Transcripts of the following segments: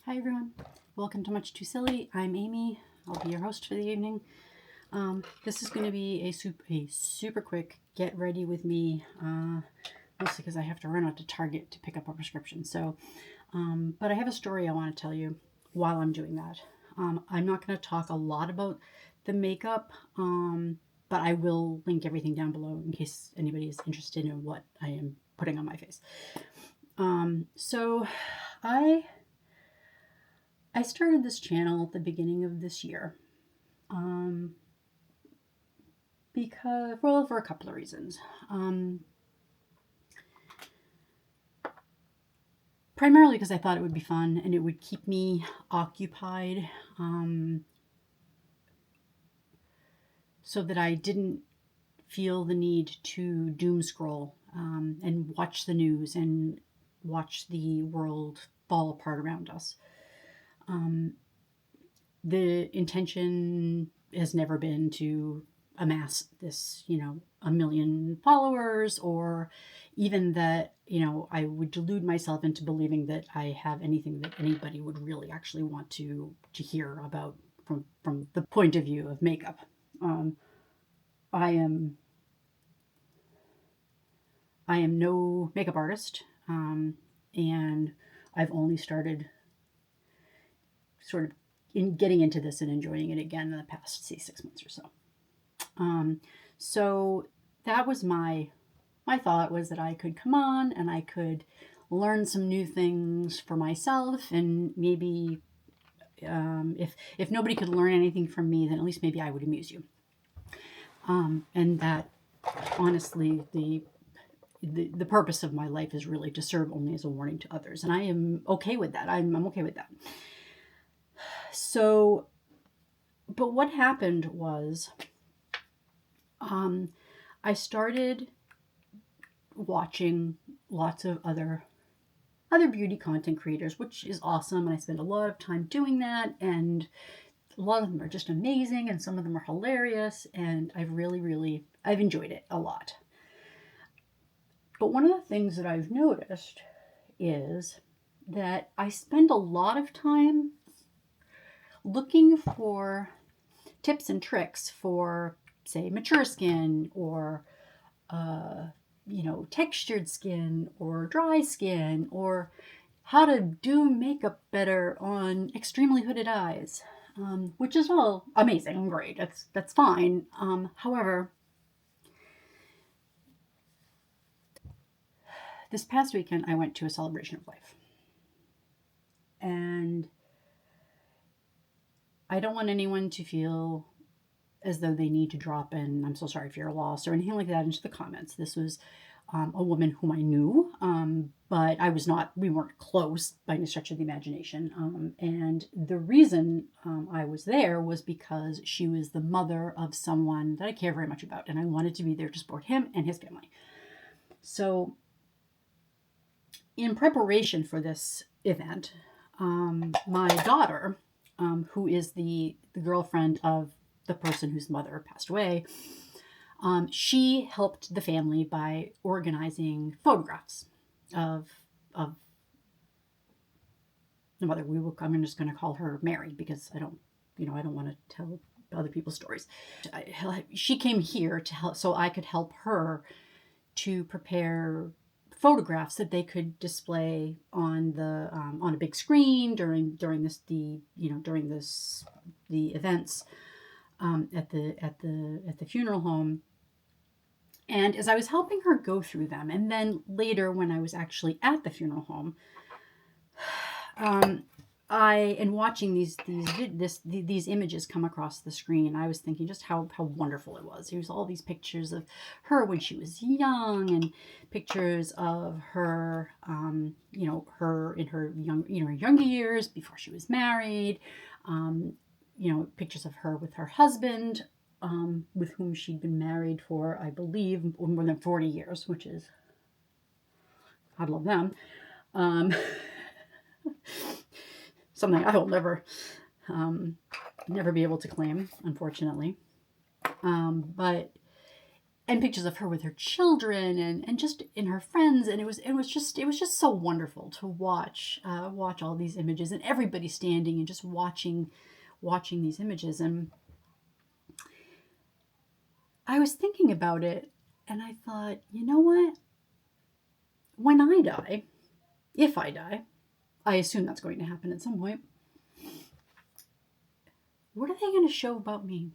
Hi everyone, welcome to Much Too Silly. I'm Amy. I'll be your host for the evening. This is going to be a super quick get ready with me, mostly because I have to run out to Target to pick up a prescription. But I have a story I want to tell you while I'm doing that. I'm not going to talk a lot about the makeup, but I will link everything down below in case anybody is interested in what I am putting on my face. I started this channel at the beginning of this year for a couple of reasons. Primarily because I thought it would be fun and it would keep me occupied, so that I didn't feel the need to doom scroll and watch the news and watch the world fall apart around us. The intention has never been to amass this, a million followers, or even that, I would delude myself into believing that I have anything that anybody would really actually want to hear about from the point of view of makeup. I am no makeup artist, and I've only started sort of getting into this and enjoying it again in the past, say, 6 months or so. So that was my thought, was that I could come on and I could learn some new things for myself, and maybe if nobody could learn anything from me, then at least maybe I would amuse you. And that, honestly, the purpose of my life is really to serve only as a warning to others, and I am okay with that. I'm okay with that. So, but what happened was, I started watching lots of other beauty content creators, which is awesome, and I spend a lot of time doing that, and a lot of them are just amazing, and some of them are hilarious, and I've enjoyed it a lot. But one of the things that I've noticed is that I spend a lot of time looking for tips and tricks for, say, mature skin, or textured skin, or dry skin, or how to do makeup better on extremely hooded eyes, which is all amazing and great. That's fine. However, this past weekend I went to a celebration of life, and I don't want anyone to feel as though they need to drop in "I'm so sorry for your loss" or anything like that into the comments. This was a woman whom I knew, but we weren't close by any stretch of the imagination. And the reason I was there was because she was the mother of someone that I care very much about, and I wanted to be there to support him and his family. So, in preparation for this event, my daughter, who is the girlfriend of the person whose mother passed away, she helped the family by organizing photographs of the mother. I'm just going to call her Mary, because I don't want to tell other people's stories. She came here to help, so I could help her to prepare photographs that they could display on a big screen during the events at the funeral home. And as I was helping her go through them, and then later when I was actually at the funeral home, and watching these images come across the screen, I was thinking just how wonderful it was. There was all these pictures of her when she was young, and pictures of her, her in her younger years before she was married. Pictures of her with her husband, with whom she'd been married for, I believe, more than 40 years, which is, I love them. Something I will never be able to claim, unfortunately. But and pictures of her with her children and just in her friends, and it was just so wonderful to watch all these images and everybody standing and just watching these images. And I was thinking about it, and I thought, you know what? When I die, if I die, I assume that's going to happen at some point, what are they going to show about me?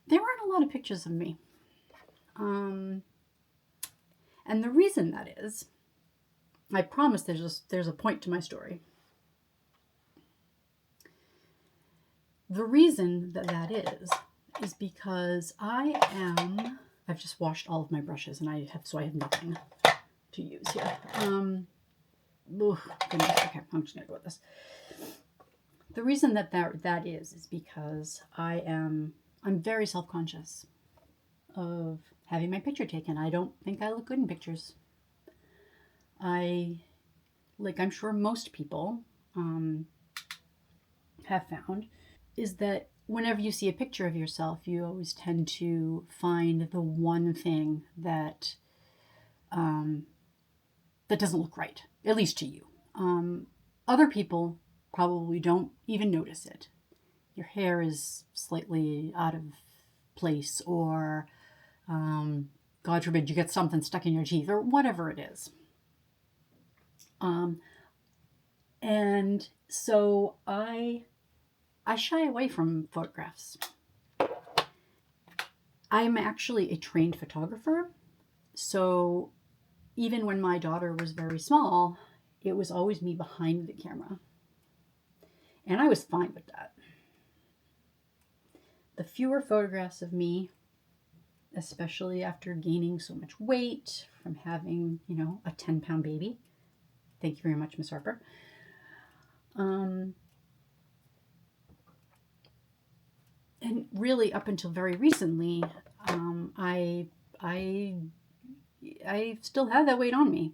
There aren't a lot of pictures of me. And the reason that is, I promise there's a point to my story. The reason that is because I've just washed all of my brushes and I have nothing to use here. Goodness, okay, I'm just gonna go with this. The reason that is because I'm very self-conscious of having my picture taken. I don't think I look good in pictures. I'm sure most people have found, is that whenever you see a picture of yourself, you always tend to find the one thing that that doesn't look right, at least to you. Other people probably don't even notice it. Your hair is slightly out of place, or God forbid you get something stuck in your teeth, or whatever it is. And so I shy away from photographs. I'm actually a trained photographer, so even when my daughter was very small, it was always me behind the camera. And I was fine with that. The fewer photographs of me, especially after gaining so much weight from having, a 10-pound baby. Thank you very much, Miss Harper. And really, up until very recently, I still have that weight on me.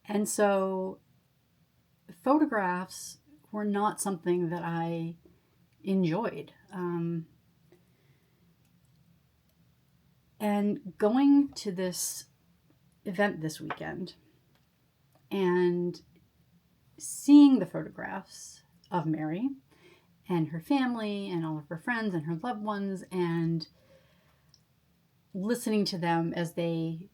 And so photographs were not something that I enjoyed. And going to this event this weekend and seeing the photographs of Mary and her family and all of her friends and her loved ones, and listening to them as they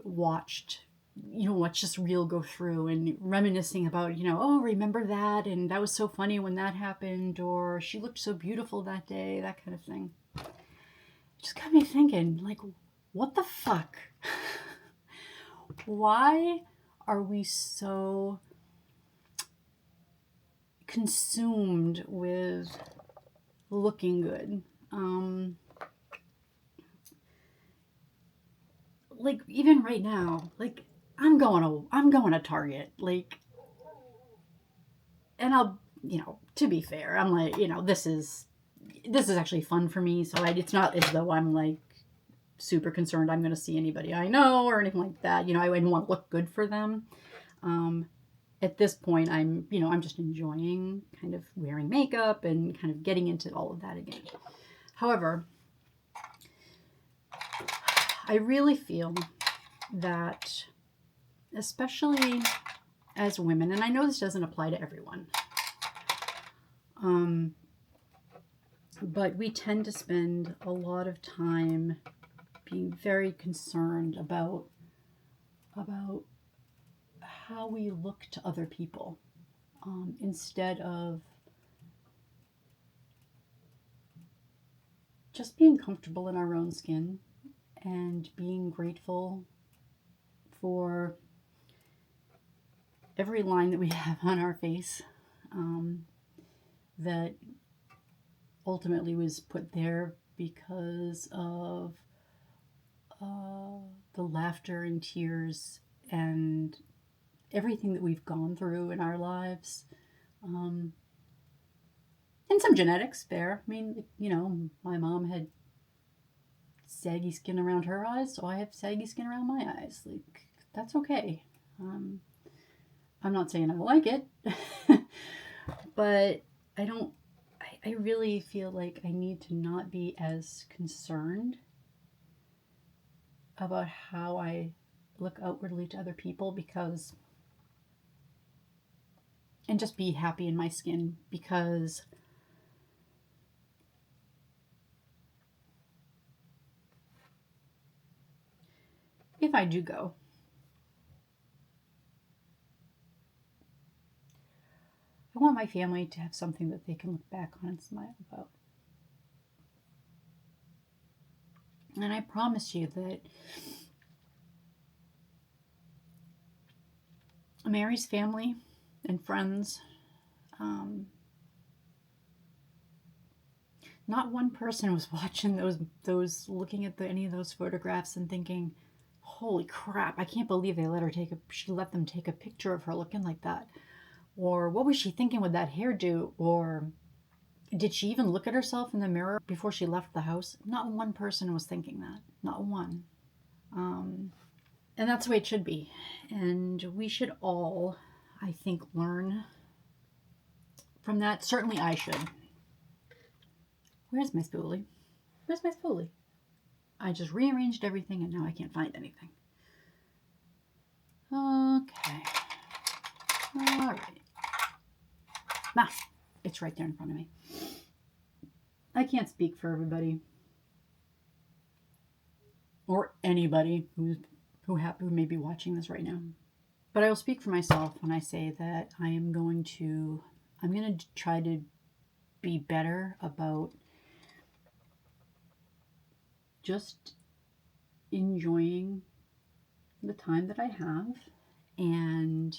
watched this reel go through and reminiscing about, oh, remember that, and that was so funny when that happened, or she looked so beautiful that day, that kind of thing. It just got me thinking, what the fuck? Why are we so consumed with looking good? Even right now, I'm going to Target, and I'll, to be fair, I'm this is actually fun for me, so it's not as though I'm super concerned I'm going to see anybody I know or anything like that. I wouldn't want to look good for them. At this point, I'm just enjoying kind of wearing makeup and kind of getting into all of that again. However, I really feel that, especially as women, and I know this doesn't apply to everyone, but we tend to spend a lot of time being very concerned about how we look to other people, instead of just being comfortable in our own skin and being grateful for every line that we have on our face, that ultimately was put there because of the laughter and tears and everything that we've gone through in our lives. And some genetics there. I mean, my mom had saggy skin around her eyes, so I have saggy skin around my eyes. That's okay. I'm not saying I like it, but I really feel like I need to not be as concerned about how I look outwardly to other people, because, and just be happy in my skin, because if I do go, I want my family to have something that they can look back on and smile about. And I promise you that Mary's family and friends, not one person was watching those looking at any of those photographs and thinking, "Holy crap! I can't believe she let them take a picture of her looking like that." Or what was she thinking with that hairdo? Or did she even look at herself in the mirror before she left the house? Not one person was thinking that. Not one. And that's the way it should be. And we should all, I think, learn from that. Certainly I should. Where's my spoolie? Where's my spoolie? I just rearranged everything and now I can't find anything. Okay. All right. Nah, it's right there in front of me. I can't speak for everybody or anybody who may be watching this right now, but I will speak for myself when I say that I'm going to try to be better about just enjoying the time that I have and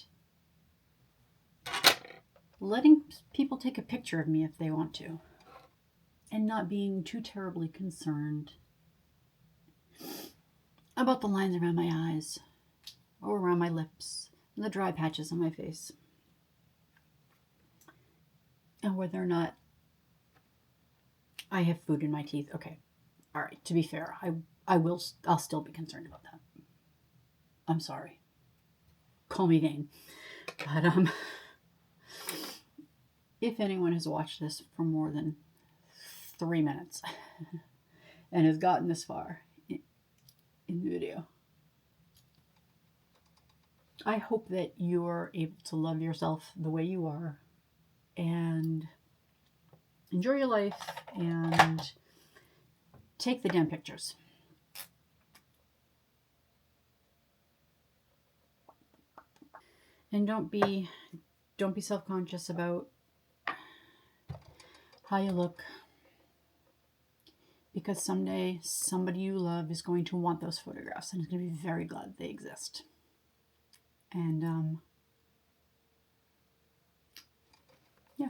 letting people take a picture of me if they want to, and not being too terribly concerned about the lines around my eyes or around my lips and the dry patches on my face, and whether or not I have food in my teeth. Okay, all right, to be fair, I'll still be concerned about that. I'm sorry. Call me vain. But if anyone has watched this for more than 3 minutes and has gotten this far in the video, I hope that you're able to love yourself the way you are and enjoy your life and take the damn pictures. And don't be self-conscious about how you look, because someday somebody you love is going to want those photographs and is going to be very glad they exist. And yeah,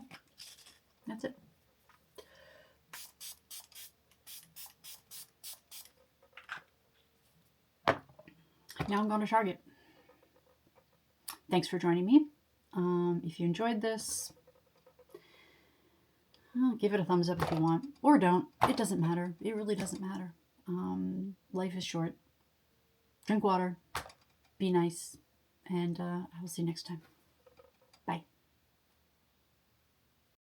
that's it. Now I'm going to Target. Thanks for joining me. If you enjoyed this, give it a thumbs up if you want, or don't. It doesn't matter. It really doesn't matter. Life is short. Drink water. Be nice. And I will see you next time.